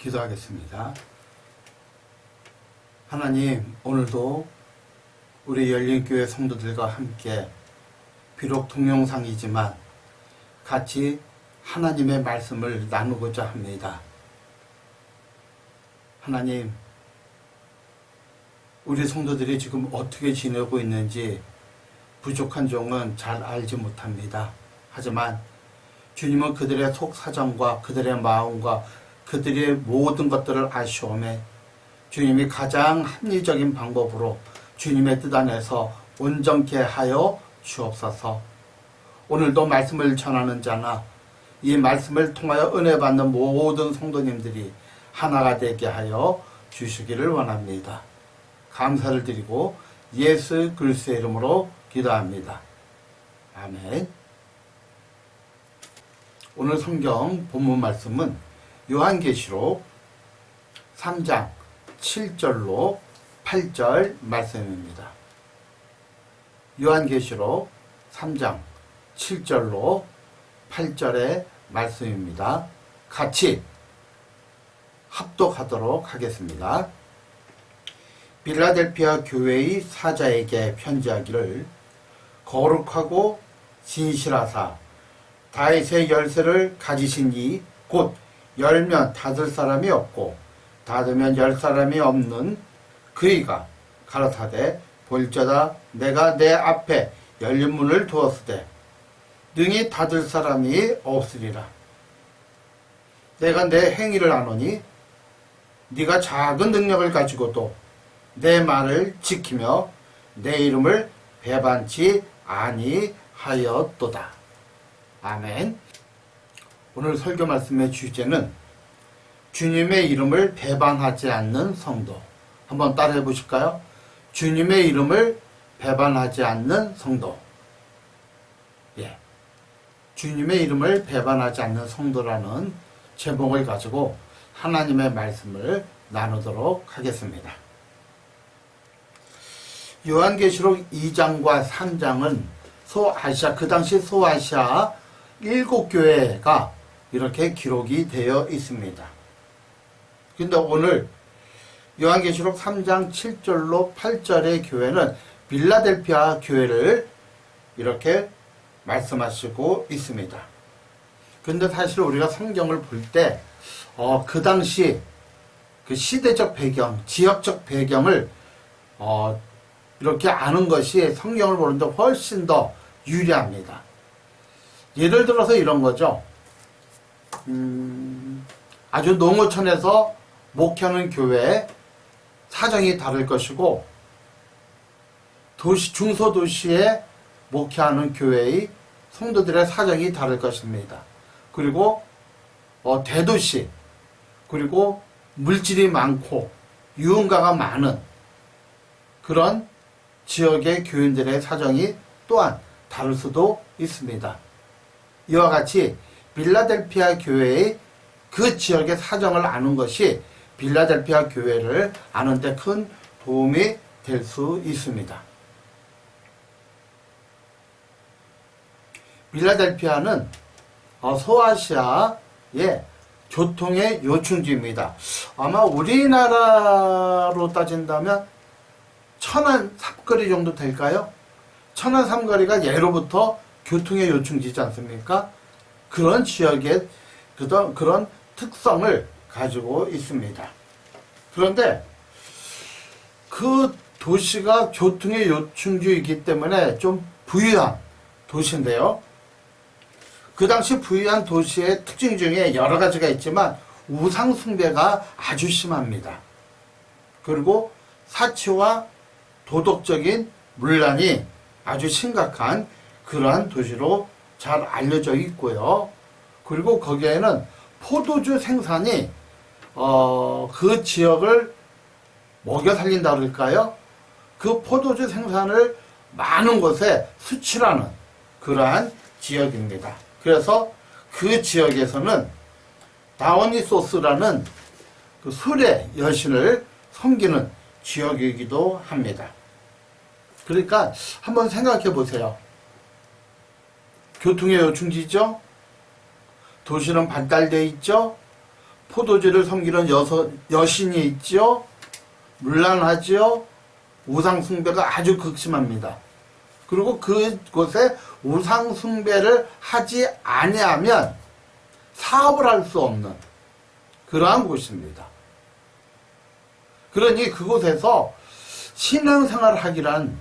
기도하겠습니다. 하나님, 오늘도 우리 열린교회 성도들과 함께 비록 동영상이지만 같이 하나님의 말씀을 나누고자 합니다. 하나님, 우리 성도들이 지금 어떻게 지내고 있는지 부족한 종은 잘 알지 못합니다. 하지만 주님은 그들의 속사정과 그들의 마음과 그들의 모든 것들을 아시오매 주님이 가장 합리적인 방법으로 주님의 뜻 안에서 온전케 하여 주옵소서. 오늘도 말씀을 전하는 자나 이 말씀을 통하여 은혜 받는 모든 성도님들이 하나가 되게 하여 주시기를 원합니다. 감사를 드리고 예수 그리스도의 이름으로 기도합니다. 아멘. 오늘 성경 본문 말씀은 요한계시록 3장 7절로 8절 말씀입니다. 요한계시록 3장 7절로 8절의 말씀입니다. 같이 합독하도록 하겠습니다. 빌라델피아 교회의 사자에게 편지하기를 거룩하고 진실하사 다윗의 열쇠를 가지신 이 곧 열면 닫을 사람이 없고 닫으면 열 사람이 없는 그이가 가라사대 볼지어다 내가 내 앞에 열린 문을 두었으되 능히 닫을 사람이 없으리라. 내가 내 행위를 아노니 네가 작은 능력을 가지고도 내 말을 지키며 내 이름을 배반치 아니하였도다. 아멘. 오늘 설교 말씀의 주제는 주님의 이름을 배반하지 않는 성도. 한번 따라해 보실까요? 주님의 이름을 배반하지 않는 성도. 예. 주님의 이름을 배반하지 않는 성도라는 제목을 가지고 하나님의 말씀을 나누도록 하겠습니다. 요한계시록 2장과 3장은 소아시아, 그 당시 소아시아 7교회가 이렇게 기록이 되어 있습니다. 근데 오늘 요한계시록 3장 7절로 8절의 교회는 빌라델피아 교회를 이렇게 말씀하시고 있습니다. 근데 사실 우리가 성경을 볼 때 그 당시 그 시대적 배경, 지역적 배경을 이렇게 아는 것이 성경을 보는데 훨씬 더 유리합니다. 예를 들어서 이런 거죠. 아주 농어촌에서 목회하는 교회의 사정이 다를 것이고 중소도시에 목회하는 교회의 성도들의 사정이 다를 것입니다. 그리고 대도시, 그리고 물질이 많고 유흥가가 많은 그런 지역의 교인들의 사정이 또한 다를 수도 있습니다. 이와 같이 빌라델피아 교회의 그 지역의 사정을 아는 것이 빌라델피아 교회를 아는 데 큰 도움이 될 수 있습니다. 빌라델피아는 소아시아의 교통의 요충지입니다. 아마 우리나라로 따진다면 천안 삼거리 정도 될까요? 천안 삼거리가 예로부터 교통의 요충지지 않습니까? 그런 지역의 그런 특성을 가지고 있습니다. 그런데 그 도시가 교통의 요충지이기 때문에 좀 부유한 도시인데요. 그 당시 부유한 도시의 특징 중에 여러 가지가 있지만 우상 숭배가 아주 심합니다. 그리고 사치와 도덕적인 문란이 아주 심각한 그러한 도시로 잘 알려져 있고요. 그리고 거기에는 포도주 생산이 그 지역을 먹여 살린다 그럴까요? 그 포도주 생산을 많은 곳에 수출하는 그러한 지역입니다. 그래서 그 지역에서는 다오니소스라는 그 술의 여신을 섬기는 지역이기도 합니다. 그러니까 한번 생각해 보세요. 교통의 요충지죠? 도시는 발달되어 있죠? 포도주를 섬기는 여신이 있죠. 문란하죠. 우상 숭배가 아주 극심합니다. 그리고 그곳에 우상 숭배를 하지 아니하면 사업을 할 수 없는 그러한 곳입니다. 그러니 그곳에서 신앙생활을 하기란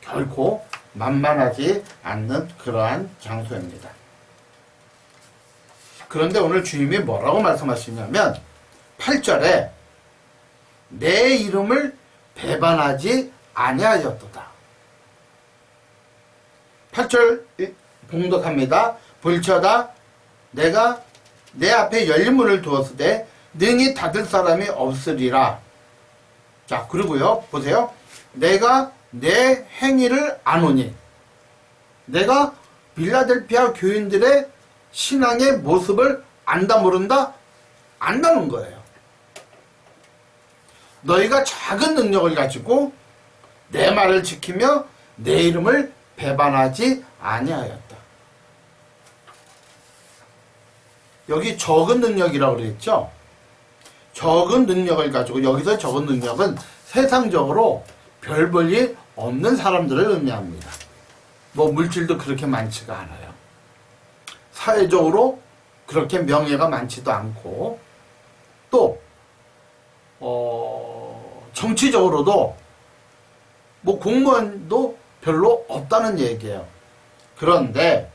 결코 만만하지 않는 그러한 장소입니다. 그런데 오늘 주님이 뭐라고 말씀하시냐면 8절에 내 이름을 배반하지 아니하였도다. 8절 봉독합니다. 볼지어다 내가 내 앞에 열린 문을 두었으되 능히 닫을 사람이 없으리라. 자, 그리고요 보세요. 내가 내 행위를 아노니, 내가 빌라델피아 교인들의 신앙의 모습을 안다 모른다? 안다는 거예요. 너희가 작은 능력을 가지고 내 말을 지키며 내 이름을 배반하지 아니하였다. 여기 적은 능력이라고 그랬죠? 적은 능력을 가지고, 여기서 적은 능력은 세상적으로 별 볼 일 없는 사람들을 의미합니다. 뭐 물질도 그렇게 많지가 않아요. 사회적으로 그렇게 명예가 많지도 않고, 또 정치적으로도 뭐 공무원도 별로 없다는 얘기예요. 그런데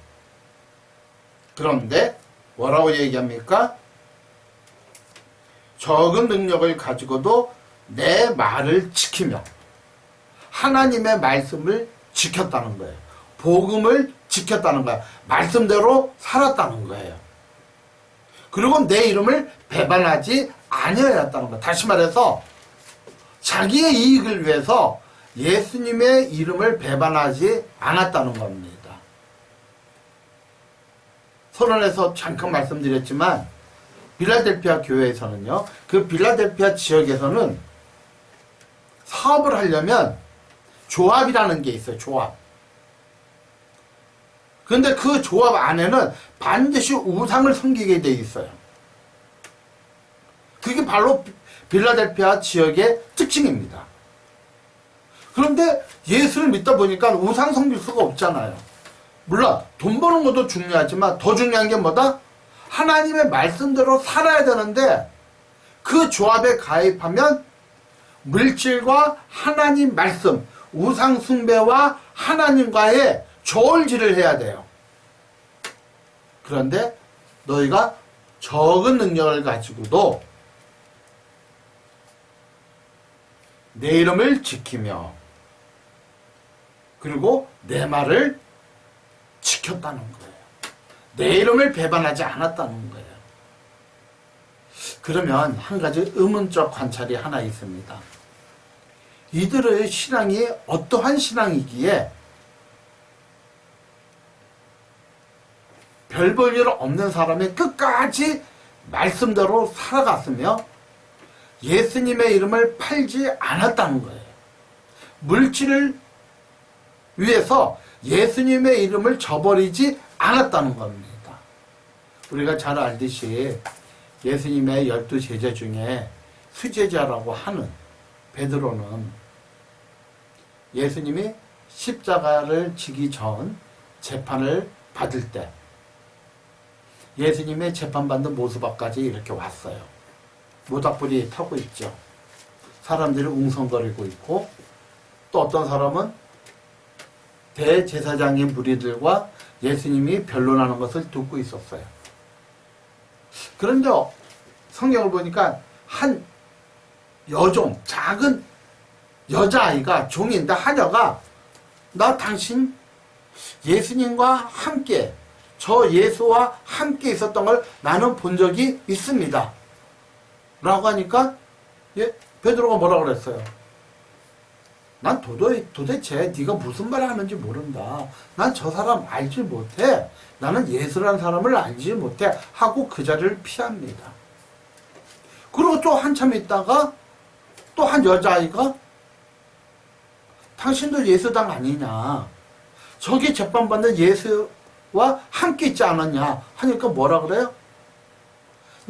뭐라고 얘기합니까? 적은 능력을 가지고도 내 말을 지키며 하나님의 말씀을 지켰다는 거예요. 복음을 지켰다는 거예요. 말씀대로 살았다는 거예요. 그리고 내 이름을 배반하지 아니하였다는 거예요. 다시 말해서 자기의 이익을 위해서 예수님의 이름을 배반하지 않았다는 겁니다. 서론에서 잠깐 말씀드렸지만 빌라델피아 교회에서는요, 그 빌라델피아 지역에서는 사업을 하려면 조합이라는 게 있어요. 조합. 그런데 그 조합 안에는 반드시 우상을 섬기게 돼 있어요. 그게 바로 빌라델피아 지역의 특징입니다. 그런데 예수를 믿다 보니까 우상 섬길 수가 없잖아요. 물론 돈 버는 것도 중요하지만 더 중요한 게 뭐다? 하나님의 말씀대로 살아야 되는데 그 조합에 가입하면 물질과 하나님 말씀, 우상 숭배와 하나님과의 저울질을 해야 돼요. 그런데 너희가 적은 능력을 가지고도 내 이름을 지키며 그리고 내 말을 지켰다는 거예요. 내 이름을 배반하지 않았다는 거예요. 그러면 한 가지 의문적 관찰이 하나 있습니다. 이들의 신앙이 어떠한 신앙이기에 별 볼 일 없는 사람이 끝까지 말씀대로 살아갔으며 예수님의 이름을 팔지 않았다는 거예요. 물질을 위해서 예수님의 이름을 저버리지 않았다는 겁니다. 우리가 잘 알듯이 예수님의 12제자 중에 수제자라고 하는 베드로는 예수님이 십자가를 지기 전 재판을 받을 때 예수님의 재판받는 모습 앞까지 이렇게 왔어요. 모닥불이 타고 있죠. 사람들이 웅성거리고 있고 또 어떤 사람은 대제사장의 무리들과 예수님이 변론하는 것을 듣고 있었어요. 그런데 성경을 보니까 한 여종, 작은 여자아이가 종인데 하녀가 나 당신 예수님과 함께 저 예수와 함께 있었던 걸 나는 본 적이 있습니다. 라고 하니까 베드로가 뭐라고 그랬어요? 난 도대체 네가 무슨 말을 하는지 모른다. 난 저 사람 알지 못해. 나는 예수라는 사람을 알지 못해. 하고 그 자리를 피합니다. 그리고 또 한참 있다가 또 한 여자아이가 당신도 예수당 아니냐. 저기 재판받는 예수와 함께 있지 않았냐. 하니까 뭐라 그래요?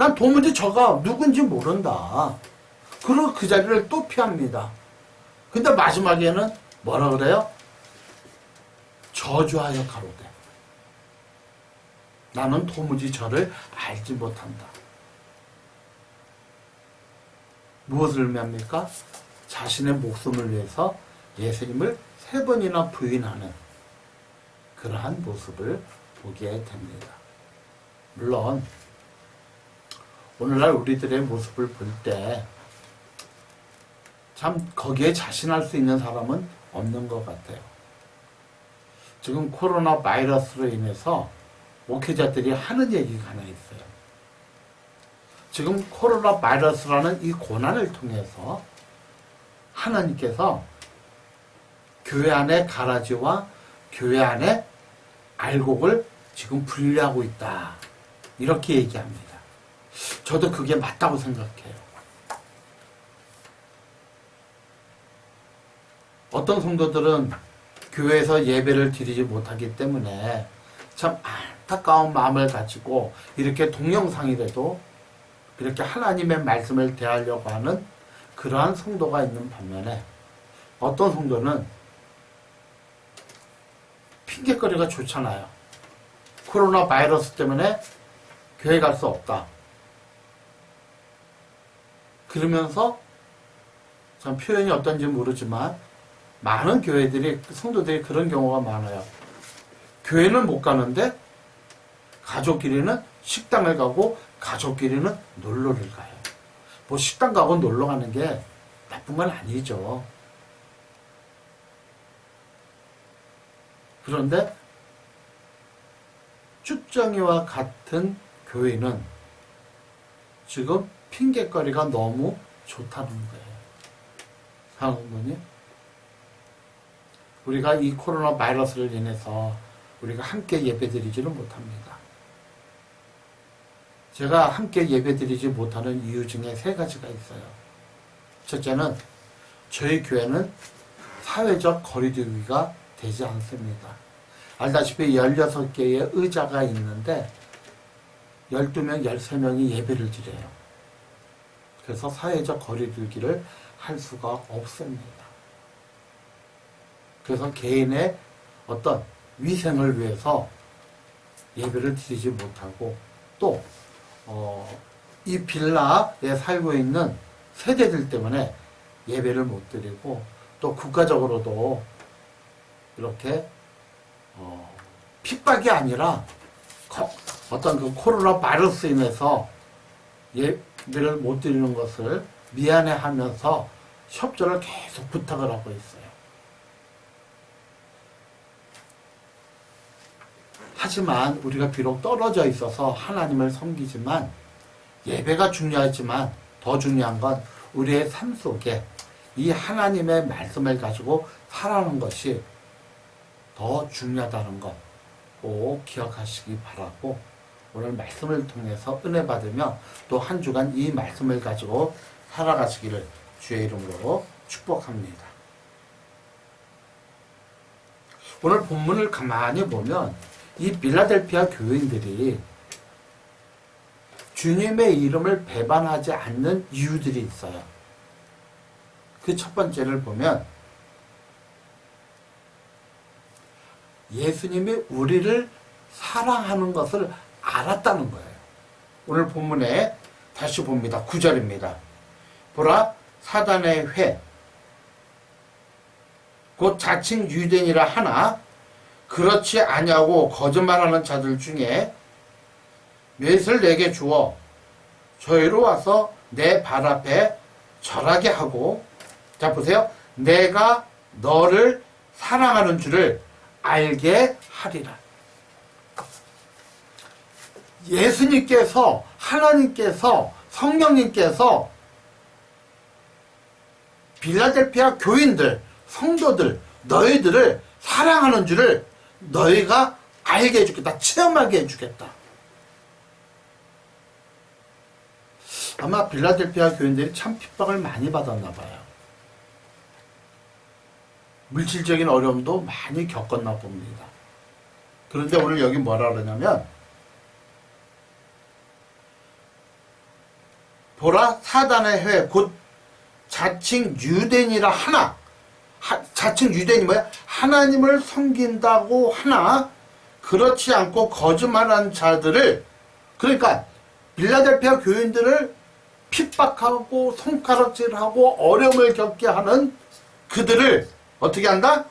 난 도무지 저가 누군지 모른다. 그리고 그 자리를 또 피합니다. 근데 마지막에는 뭐라 그래요? 저주하여 가로되 나는 도무지 저를 알지 못한다. 무엇을 의미합니까? 자신의 목숨을 위해서 예수님을 3번이나 부인하는 그러한 모습을 보게 됩니다. 물론 오늘날 우리들의 모습을 볼 때 참 거기에 자신할 수 있는 사람은 없는 것 같아요. 지금 코로나 바이러스로 인해서 목회자들이 하는 얘기가 하나 있어요. 지금 코로나 바이러스라는 이 고난을 통해서 하나님께서 교회 안의 가라지와 교회 안의 알곡을 지금 분리하고 있다. 이렇게 얘기합니다. 저도 그게 맞다고 생각해요. 어떤 성도들은 교회에서 예배를 드리지 못하기 때문에 참 안타까운 마음을 가지고 이렇게 동영상이라도 이렇게 하나님의 말씀을 대하려고 하는 그러한 성도가 있는 반면에 어떤 성도는 핑계거리가 좋잖아요. 코로나 바이러스 때문에 교회 갈 수 없다. 그러면서 참 표현이 어떤지 모르지만 많은 교회들이 성도들이 그런 경우가 많아요. 교회는 못 가는데 가족끼리는 식당을 가고 가족끼리는 놀러를 가요. 뭐 식당 가고 놀러 가는 게 나쁜 건 아니죠. 그런데 쭉정이와 같은 교회는 지금 핑계거리가 너무 좋다는 거예요. 사랑하는 우리가 이 코로나 바이러스를 인해서 우리가 함께 예배드리지는 못합니다. 제가 함께 예배드리지 못하는 이유 중에 3가지가 있어요. 첫째는 저희 교회는 사회적 거리두기가 되지 않습니다. 알다시피 16개의 의자가 있는데 12명, 13명이 예배를 드려요. 그래서 사회적 거리두기를 할 수가 없습니다. 그래서 개인의 어떤 위생을 위해서 예배를 드리지 못하고 또 이 빌라에 살고 있는 세대들 때문에 예배를 못 드리고 또 국가적으로도 이렇게 핍박이 아니라 어떤 그 코로나 바이러스 인해서 예배를 못 드리는 것을 미안해하면서 협조를 계속 부탁을 하고 있어요. 하지만 우리가 비록 떨어져 있어서 하나님을 섬기지만 예배가 중요하지만 더 중요한 건 우리의 삶 속에 이 하나님의 말씀을 가지고 살아가는 것이 더 중요하다는 것 꼭 기억하시기 바라고 오늘 말씀을 통해서 은혜 받으며 또 한 주간 이 말씀을 가지고 살아가시기를 주의 이름으로 축복합니다. 오늘 본문을 가만히 보면 이 빌라델피아 교인들이 주님의 이름을 배반하지 않는 이유들이 있어요. 그 첫 번째를 보면 예수님이 우리를 사랑하는 것을 알았다는 거예요. 오늘 본문에 다시 봅니다. 9절입니다. 보라 사단의 회 곧 자칭 유대인이라 하나 그렇지 아니하고 거짓말하는 자들 중에 맷을 내게 주어 저희로 와서 내 발 앞에 절하게 하고 자 보세요. 내가 너를 사랑하는 줄을 알게 하리라. 예수님께서 하나님께서 성령님께서 빌라델피아 교인들 성도들 너희들을 사랑하는 줄을 너희가 알게 해주겠다. 체험하게 해주겠다. 아마 빌라델피아 교인들이 참 핍박을 많이 받았나 봐요. 물질적인 어려움도 많이 겪었나 봅니다. 그런데 오늘 여기 뭐라 그러냐면 보라 사단의 회 곧 자칭 유대인이라 하나 자칭 유대인이 뭐야? 하나님을 섬긴다고 하나 그렇지 않고 거짓말하는 자들을 그러니까 빌라델피아 교인들을 핍박하고 손가락질하고 어려움을 겪게 하는 그들을 어떻게 한다?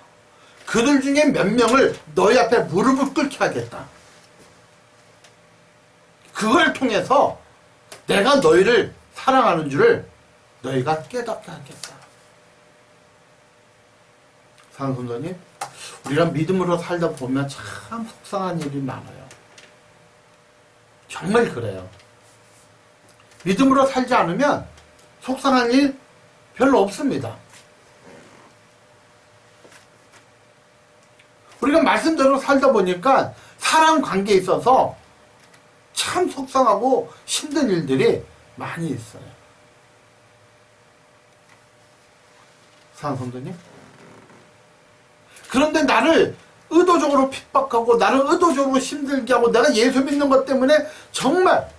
그들 중에 몇 명을 너희 앞에 무릎을 꿇게 하겠다. 그걸 통해서 내가 너희를 사랑하는 줄을 너희가 깨닫게 하겠다. 사랑하는 성도님, 우리가 믿음으로 살다 보면 참 속상한 일이 많아요. 정말 그래요. 믿음으로 살지 않으면 속상한 일 별로 없습니다. 우리가 말씀대로 살다 보니까 사람 관계에 있어서 참 속상하고 힘든 일들이 많이 있어요. 사랑하는 성도님, 그런데 나를 의도적으로 핍박하고 나를 의도적으로 힘들게 하고 내가 예수 믿는 것 때문에 정말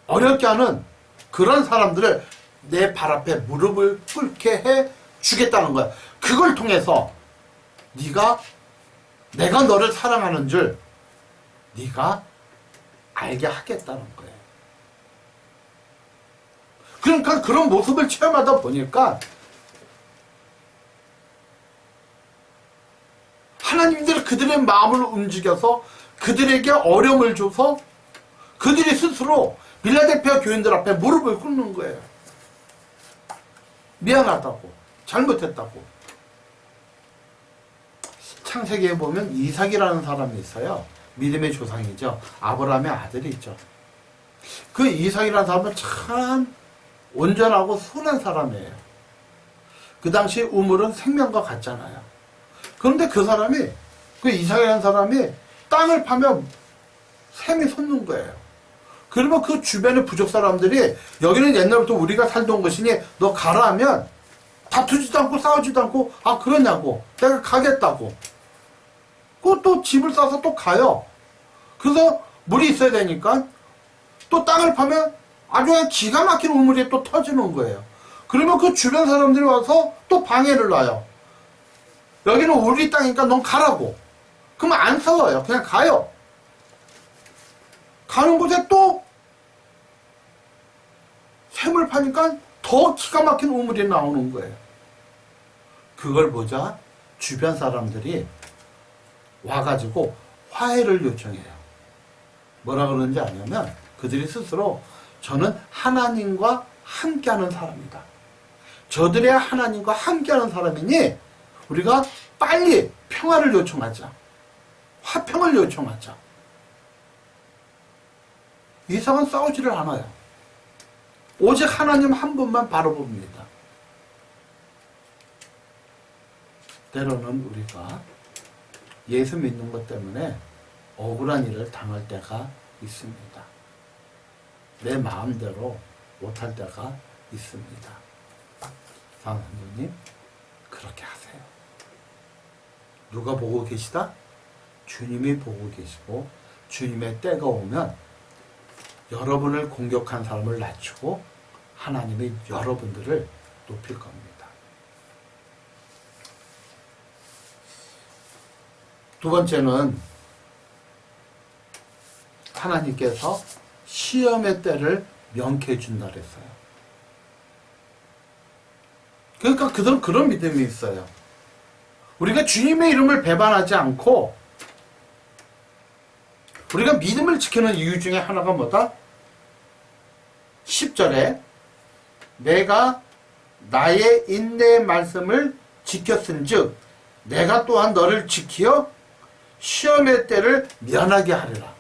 어렵게 하는 그런 사람들을 내 발 앞에 무릎을 꿇게 해 주겠다는 거야. 그걸 통해서 내가 너를 사랑하는 줄 네가 알게 하겠다는 거예요. 그러니까 그런 모습을 체험하다 보니까 하나님들이 그들의 마음을 움직여서 그들에게 어려움을 줘서 그들이 스스로 빌라델피아 교인들 앞에 무릎을 꿇는 거예요. 미안하다고, 잘못했다고. 창세기에 보면 이삭이라는 사람이 있어요. 믿음의 조상이죠. 아브라함의 아들이 있죠. 그 이삭이라는 사람은 참 온전하고 순한 사람이에요. 그 당시 우물은 생명과 같잖아요. 그런데 그 사람이, 그 이삭이라는 사람이 땅을 파면 샘이 솟는 거예요. 그러면 그 주변의 부족 사람들이 여기는 옛날부터 우리가 살던 곳이니 너 가라 하면 다투지도 않고 싸우지도 않고 아 그러냐고 내가 가겠다고 또 집을 싸서 또 가요. 그래서 물이 있어야 되니까 또 땅을 파면 아주 그냥 기가 막힌 우물이 또 터지는 거예요. 그러면 그 주변 사람들이 와서 또 방해를 놔요. 여기는 우리 땅이니까 넌 가라고. 그러면 안 싸워요. 그냥 가요. 가는 곳에 또 샘을 파니까 더 기가 막힌 우물이 나오는 거예요. 그걸 보자 주변 사람들이 와가지고 화해를 요청해요. 뭐라 그러는지 아냐면 그들이 스스로 저는 하나님과 함께하는 사람이다. 저들의 하나님과 함께하는 사람이니 우리가 빨리 평화를 요청하자. 화평을 요청하자. 이삭은 싸우지를 않아요. 오직 하나님 한 분만 바라봅니다. 때로는 우리가 예수 믿는 것 때문에 억울한 일을 당할 때가 있습니다. 내 마음대로 못할 때가 있습니다. 사랑하는 그렇게 하세요. 누가 보고 계시다? 주님이 보고 계시고 주님의 때가 오면 여러분을 공격한 사람을 낮추고 하나님이 여러분들을 높일 겁니다. 두 번째는 하나님께서 시험의 때를 명쾌해 준다 그랬어요. 그러니까 그들은 그런 믿음이 있어요. 우리가 주님의 이름을 배반하지 않고 우리가 믿음을 지키는 이유 중에 하나가 뭐다? 10절에 내가 나의 인내의 말씀을 지켰은즉 내가 또한 너를 지키어 시험의 때를 면하게 하리라.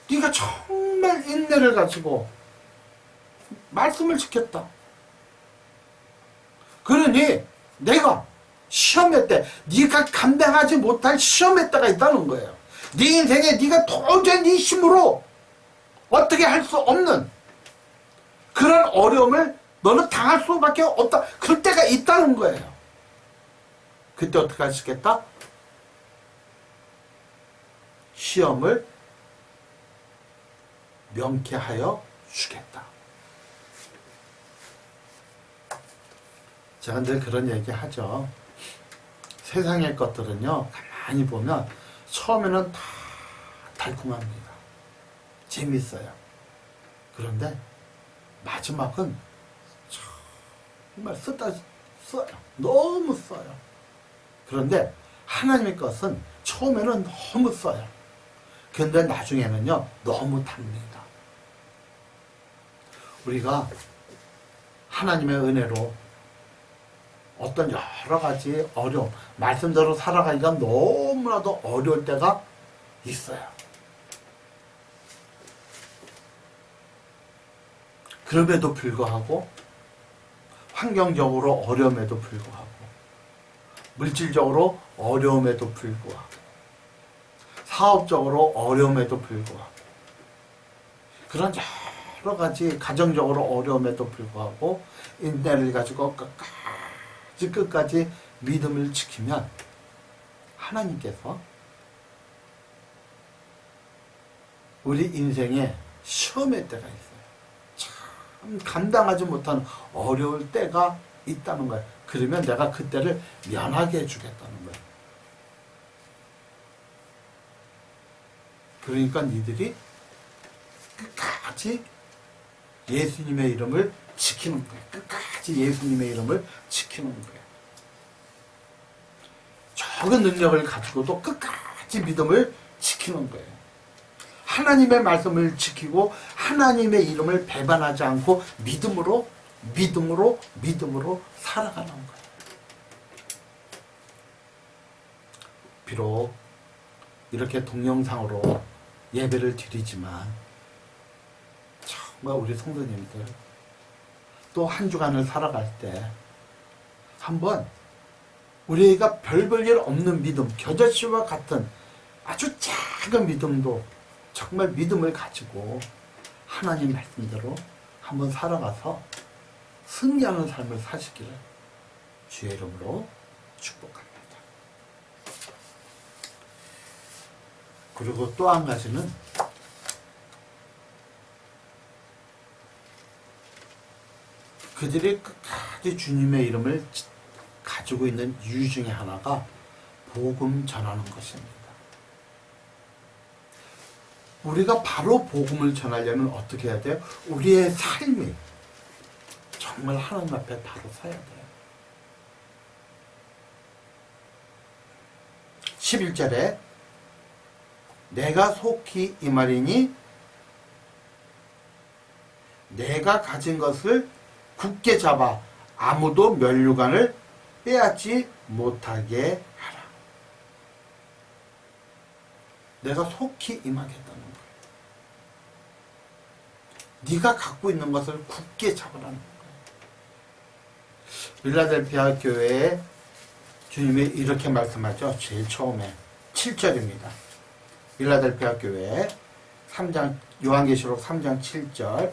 네가 정말 인내를 가지고 말씀을 지켰다. 그러니 내가 시험의 때 네가 감당하지 못할 시험의 때가 있다는 거예요. 네 인생에 네가 도저히 네 힘으로 어떻게 할 수 없는 그런 어려움을 너는 당할 수밖에 없다. 그럴 때가 있다는 거예요. 그때 어떻게 하시겠다? 시험을 명쾌하여 주겠다. 제가 늘 그런 얘기 하죠. 세상의 것들은요, 가만히 보면 처음에는 다 달콤합니다. 재밌어요. 그런데 마지막은 정말 써요. 너무 써요. 그런데 하나님의 것은 처음에는 너무 써요. 그런데 나중에는요, 너무 답니다. 우리가 하나님의 은혜로 어떤 여러 가지 어려움, 말씀대로 살아가기가 너무나도 어려울 때가 있어요. 그럼에도 불구하고, 환경적으로 어려움에도 불구하고, 물질적으로 어려움에도 불구하고, 사업적으로 어려움에도 불구하고, 그런 여러 가지 가정적으로 어려움에도 불구하고 인내를 가지고 끝까지 믿음을 지키면 하나님께서 우리 인생에 시험의 때가 있어요. 참 감당하지 못한 어려울 때가 있다는 거예요. 그러면 내가 그때를 면하게 해주겠다는 거예요. 그러니까 니들이 끝까지 예수님의 이름을 지키는 거예요. 끝까지 예수님의 이름을 지키는 거예요. 적은 능력을 가지고도 끝까지 믿음을 지키는 거예요. 하나님의 말씀을 지키고 하나님의 이름을 배반하지 않고 믿음으로 살아가는 거예요. 비록 이렇게 동영상으로 예배를 드리지만 정말 우리 성도님들 또 한 주간을 살아갈 때 한번 우리가 별 볼 일 없는 믿음, 겨자씨와 같은 아주 작은 믿음도 정말 믿음을 가지고 하나님 말씀대로 한번 살아가서 승리하는 삶을 사시기를 주의 이름으로 축복합니다. 그리고 또 한 가지는 그들이 끝까지 주님의 이름을 가지고 있는 이유 중에 하나가 복음 전하는 것입니다. 우리가 바로 복음을 전하려면 어떻게 해야 돼요? 우리의 삶이 정말 하나님 앞에 바로 서야 돼요. 11절에 내가 속히 이 말이니 내가 가진 것을 굳게 잡아 아무도 면류관을 빼앗지 못하게 하라. 내가 속히 임하겠다는 거예요. 네가 갖고 있는 것을 굳게 잡으라는 거예요. 필라델피아 교회에 주님이 이렇게 말씀하죠. 제일 처음에 7절입니다. 필라델피아 교회 3장 요한계시록 3장 7절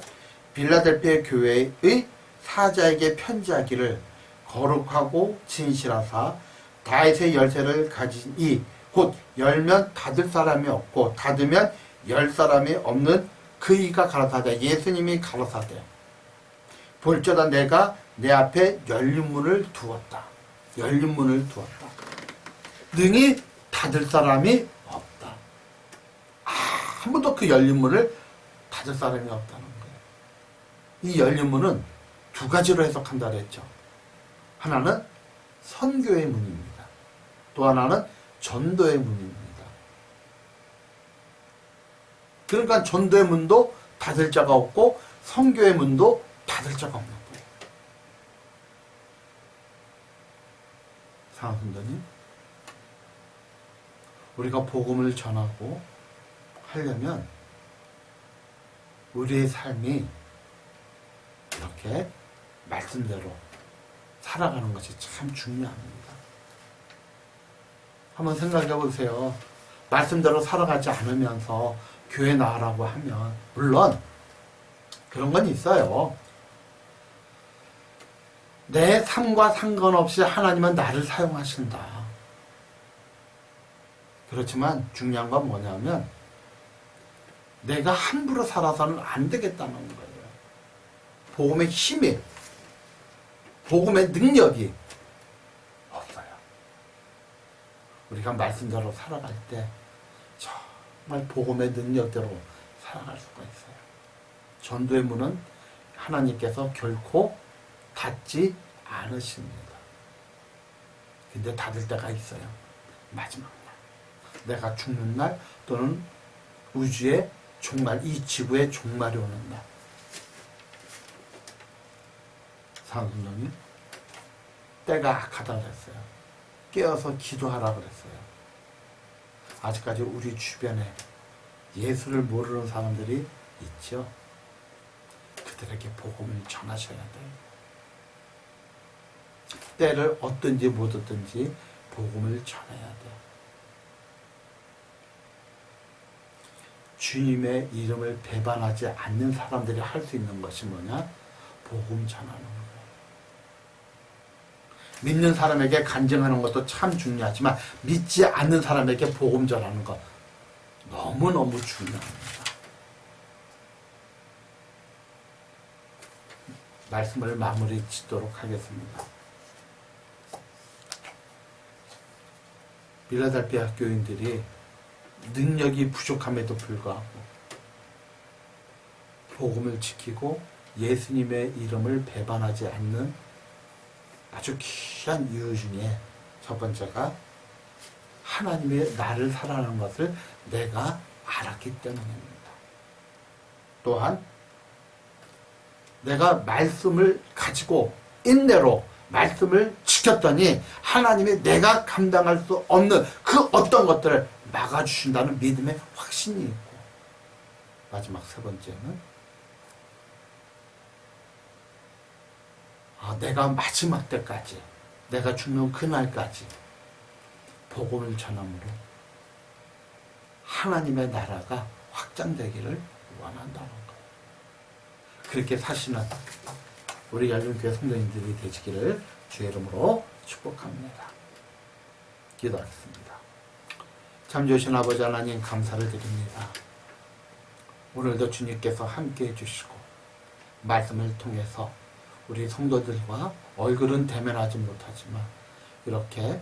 필라델피아 교회의 사자에게 편지하기를 거룩하고 진실하사 다윗의 열쇠를 가진 이 곧 열면 닫을 사람이 없고 닫으면 열 사람이 없는 그 이가 가라사대 예수님이 가라사대 볼지어다 내가 내 앞에 열린 문을 두었다. 열린 문을 두었다. 능히 닫을 사람이 없다. 아무도 그 열린 문을 닫을 사람이 없다는 거예요. 이 열린 문은 두 가지로 해석한다 그랬죠. 하나는 선교의 문입니다. 또 하나는 전도의 문입니다. 그러니까 전도의 문도 닫을 자가 없고 선교의 문도 닫을 자가 없는 거예요. 사랑하는 성도님, 우리가 복음을 전하고 하려면 우리의 삶이 이렇게 말씀대로 살아가는 것이 참 중요합니다. 한번 생각해 보세요. 말씀대로 살아가지 않으면서 교회 나가라고 하면 물론 그런 건 있어요. 내 삶과 상관없이 하나님은 나를 사용하신다. 그렇지만 중요한 건 뭐냐면 내가 함부로 살아서는 안 되겠다는 거예요. 복음의 힘이, 복음의 능력이 없어요. 우리가 말씀대로 살아갈 때 정말 복음의 능력대로 살아갈 수가 있어요. 전도의 문은 하나님께서 결코 닫지 않으십니다. 근데 닫을 때가 있어요. 마지막 날. 내가 죽는 날 또는 우주의 종말, 이 지구의 종말이 오는 날. 사도님이 때가 악하다 그랬어요. 깨어서 기도하라 그랬어요. 아직까지 우리 주변에 예수를 모르는 사람들이 있죠. 그들에게 복음을 전하셔야 돼요. 때를 얻든지 못 얻든지 복음을 전해야 돼요. 주님의 이름을 배반하지 않는 사람들이 할 수 있는 것이 뭐냐? 복음 전하는 거예요. 믿는 사람에게 간증하는 것도 참 중요하지만 믿지 않는 사람에게 복음 전하는 것 너무너무 중요합니다. 말씀을 마무리 짓도록 하겠습니다. 필라델피아 교인들이 능력이 부족함에도 불구하고 복음을 지키고 예수님의 이름을 배반하지 않는 아주 귀한 이유 중에 첫 번째가 하나님의 나를 사랑하는 것을 내가 알았기 때문입니다. 또한 내가 말씀을 가지고 인내로 말씀을 지켰더니 하나님이 내가 감당할 수 없는 그 어떤 것들을 막아주신다는 믿음의 확신이 있고, 마지막 세 번째는 내가 마지막 때까지, 내가 죽는 그날까지 복음을 전함으로 하나님의 나라가 확장되기를 원한다는 거예요. 그렇게 사시는 우리 열린교회 성도님들이 되시기를 주의 이름으로 축복합니다. 기도하겠습니다. 참 좋으신 아버지 하나님 감사를 드립니다. 오늘도 주님께서 함께 해주시고 말씀을 통해서 우리 성도들과 얼굴은 대면하지 못하지만 이렇게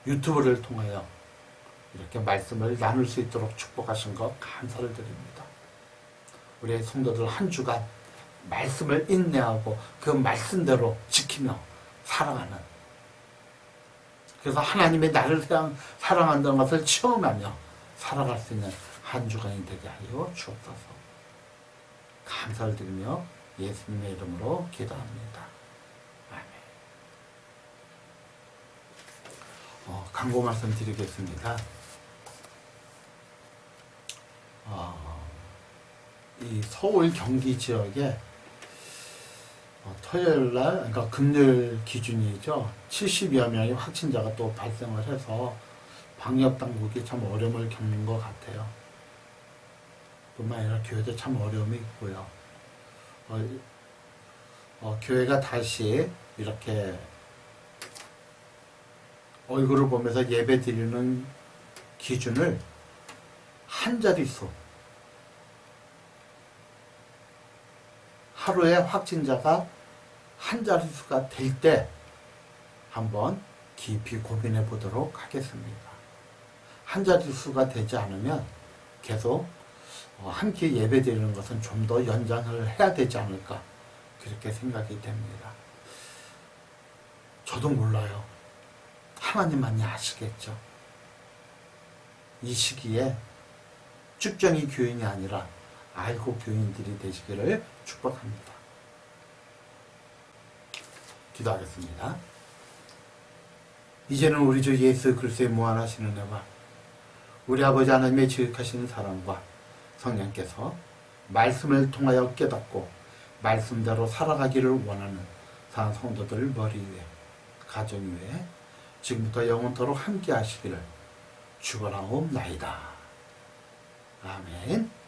유튜브를 통하여 이렇게 말씀을 나눌 수 있도록 축복하신 것 감사를 드립니다. 우리 성도들 한 주간 말씀을 인내하고 그 말씀대로 지키며 살아가는, 그래서 하나님의 나를 사랑한다는 것을 체험하며 살아갈 수 있는 한 주간이 되게 하여 주옵소서. 감사를 드리며 예수님의 이름으로 기도합니다. 아멘. 광고 말씀 드리겠습니다. 이 서울 경기 지역에 토요일날, 그러니까 금요일 기준이죠. 70여 명의 확진자가 또 발생을 해서 방역 당국이 참 어려움을 겪는 것 같아요. 뿐만 아니라 교회도 참 어려움이 있고요. 교회가 다시 이렇게 얼굴을 보면서 예배 드리는 기준을 한 자릿수, 하루에 확진자가 한 자릿수가 될 때 한번 깊이 고민해 보도록 하겠습니다. 한 자릿수가 되지 않으면 계속 함께 예배 드리는 것은 좀 더 연장을 해야 되지 않을까, 그렇게 생각이 됩니다. 저도 몰라요. 하나님만이 아시겠죠. 이 시기에 쭉정이 교인이 아니라 알고 교인들이 되시기를 축복합니다. 기도하겠습니다. 이제는 우리 주 예수 그리스도의 무한하신 은혜와 우리 아버지 하나님의 지극하신 사랑과 성령께서 말씀을 통하여 깨닫고 말씀대로 살아가기를 원하는 산 성도들 머리 위에, 가정 위에 지금부터 영원토록 함께 하시기를 축원하옵나이다. 아멘.